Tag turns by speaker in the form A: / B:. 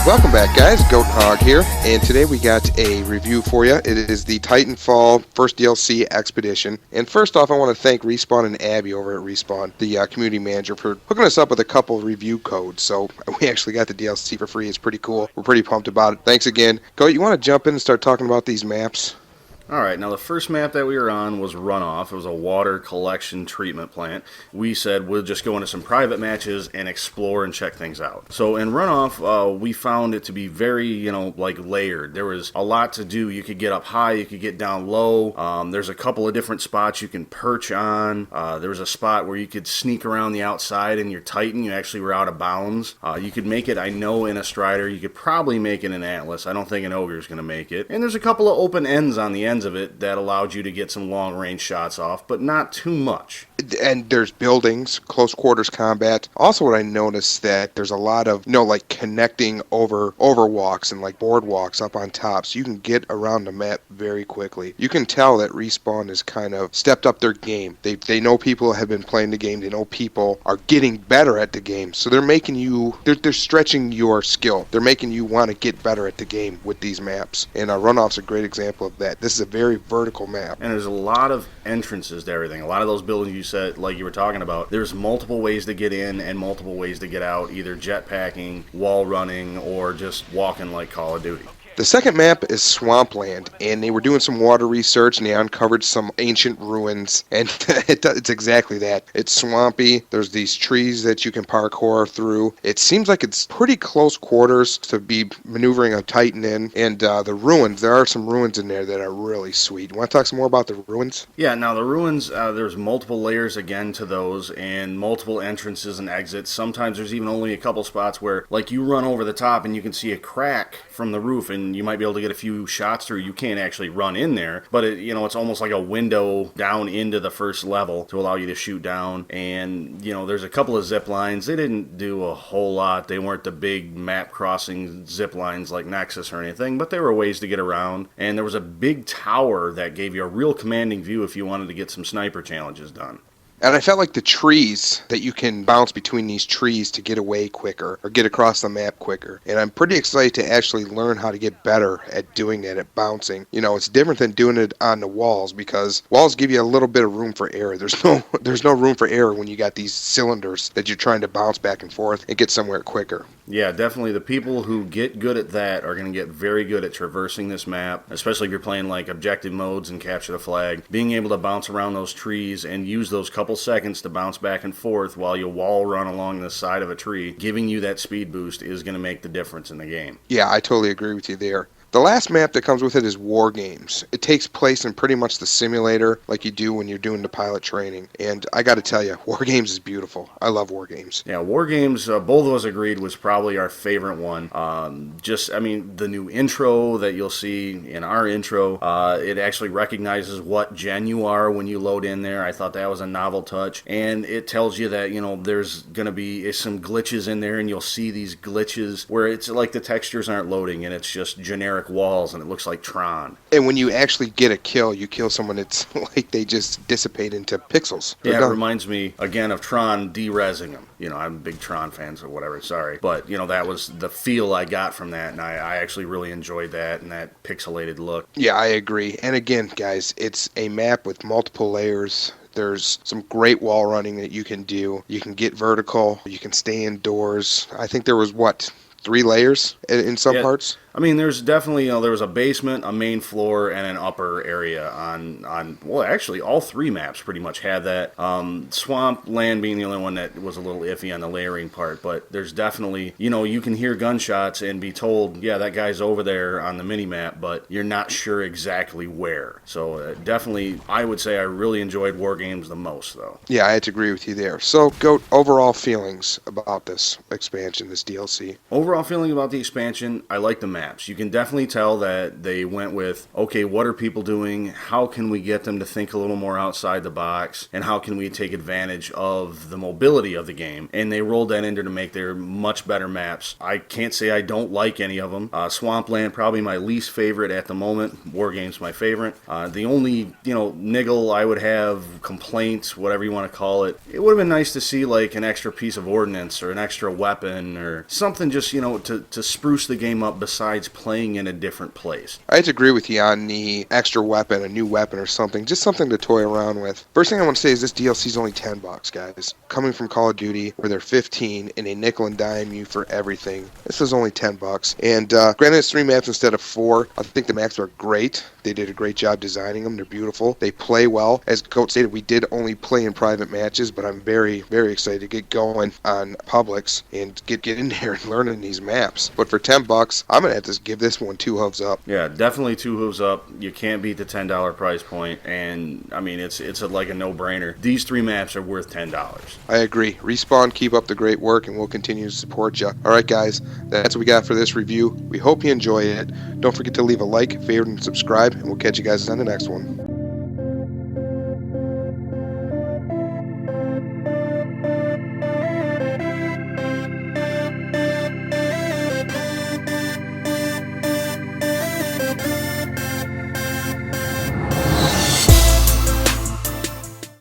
A: Welcome back, guys. Goat Hog here, and today we got a review for you. It is the Titanfall first DLC Expedition. And first off, I want to thank Respawn and Abbie over at Respawn, the community manager, for hooking us up with a couple review codes. So we actually got the DLC for free. It's pretty cool. We're pretty pumped about it. Thanks again. Goat, you want to jump in and start talking about these maps?
B: Alright, now the first map that we were on was Runoff. It was a water collection treatment plant. We said we'll just go into some private matches and explore and check things out. So in Runoff, we found it to be very, layered. There was a lot to do. You could get up high, you could get down low. There's a couple of different spots you can perch on. There was a spot where you could sneak around the outside and you're Titan. You actually were out of bounds. You could make it, I know, in a Strider. You could probably make it in Atlas. I don't think an Ogre's going to make it. And there's a couple of open ends on the ends of it that allowed you to get some long range shots off, but not too much.
A: And there's buildings, close quarters combat. Also, what I noticed that there's a lot of, connecting overwalks and boardwalks up on top, so you can get around the map very quickly. You can tell that Respawn has kind of stepped up their game. They know people have been playing the game. They know people are getting better at the game, so they're making you, they're stretching your skill. They're making you want to get better at the game with these maps. And Runoff's a great example of that. This is a very vertical map.
B: And there's a lot of entrances to everything. A lot of those buildings you said, like you were talking about, there's multiple ways to get in and multiple ways to get out, either jetpacking, wall running, or just walking like Call of Duty.
A: The second map is Swampland, and they were doing some water research, and they uncovered some ancient ruins, and it's exactly that. It's swampy, there's these trees that you can parkour through. It seems like it's pretty close quarters to be maneuvering a Titan in, and the ruins, there are some ruins in there that are really sweet. You want to talk some more about the ruins?
B: Yeah, now the ruins, there's multiple layers again to those, and multiple entrances and exits. Sometimes there's even only a couple spots where, you run over the top and you can see a crack from the roof, and you might be able to get a few shots through. You can't actually run in there, but it's almost like a window down into the first level to allow you to shoot down. And there's a couple of zip lines. They didn't do a whole lot. They weren't the big map crossing zip lines like Nexus or anything, but there were ways to get around. And there was a big tower that gave you a real commanding view if you wanted to get some sniper challenges done.
A: And I felt like the trees, that you can bounce between these trees to get away quicker or get across the map quicker. And I'm pretty excited to actually learn how to get better at doing that, at bouncing. It's different than doing it on the walls, because walls give you a little bit of room for error. There's no room for error when you got these cylinders that you're trying to bounce back and forth and get somewhere quicker.
B: Yeah, definitely. The people who get good at that are going to get very good at traversing this map, especially if you're playing objective modes and capture the flag. Being able to bounce around those trees and use those couple seconds to bounce back and forth while you wall run along the side of a tree, giving you that speed boost is going to make the difference in the game.
A: Yeah, I totally agree with you there. The last map that comes with it is War Games. It takes place in pretty much the simulator like you do when you're doing the pilot training. And I got to tell you, War Games is beautiful. I love War Games.
B: Yeah, War Games, both of us agreed, was probably our favorite one. The new intro that you'll see in our intro, it actually recognizes what gen you are when you load in there. I thought that was a novel touch. And it tells you that, there's going to be some glitches in there, and you'll see these glitches where it's like the textures aren't loading and it's just generic walls and it looks like Tron.
A: And when you actually get a kill, you kill someone, it's like they just dissipate into pixels.
B: Yeah, it reminds me again of Tron de-resing them. I'm a big Tron fan, so whatever, sorry. But, that was the feel I got from that, and I actually really enjoyed that and that pixelated look.
A: Yeah, I agree. And again, guys, it's a map with multiple layers. There's some great wall running that you can do. You can get vertical. You can stay indoors. I think there was, 3 layers in some parts?
B: I mean, there's definitely, there was a basement, a main floor, and an upper area on actually, all 3 maps pretty much had that. Swampland being the only one that was a little iffy on the layering part, but there's definitely, you can hear gunshots and be told, yeah, that guy's over there on the mini-map, but you're not sure exactly where. So definitely, I would say I really enjoyed War Games the most, though.
A: Yeah, I had to agree with you there. So, Goat, overall feelings about this expansion, this DLC?
B: Overall feeling about the expansion, I like the map. You can definitely tell that they went with, okay, what are people doing? How can we get them to think a little more outside the box? And how can we take advantage of the mobility of the game? And they rolled that into to make their much better maps. I can't say I don't like any of them. Swampland, probably my least favorite at the moment. War Games, my favorite. The only, niggle I would have, complaints, whatever you want to call it, it would have been nice to see an extra piece of ordnance or an extra weapon or something just, to spruce the game up besides playing in a different place.
A: I have to agree with you on the extra weapon, a new weapon or something, just something to toy around with. First thing I want to say is this DLC is only $10, guys. Coming from Call of Duty, where they're 15 and a nickel and dime you for everything. This is only $10. And granted, it's 3 maps instead of 4. I think the maps are great. They did a great job designing them. They're beautiful. They play well. As Coach stated, we did only play in private matches, but I'm very, very excited to get going on Publix and get in there and learning these maps. But for $10, I'm gonna have to give this one 2 hooves up.
B: Yeah, definitely 2 hooves up. You can't beat the $10 price point, and I mean it's like a no-brainer. These 3 maps are worth $10.
A: I agree. Respawn, keep up the great work, and we'll continue to support you. All right, guys, that's what we got for this review. We hope you enjoy it. Don't forget to leave a like, favorite, and subscribe, and we'll catch you guys on the next one.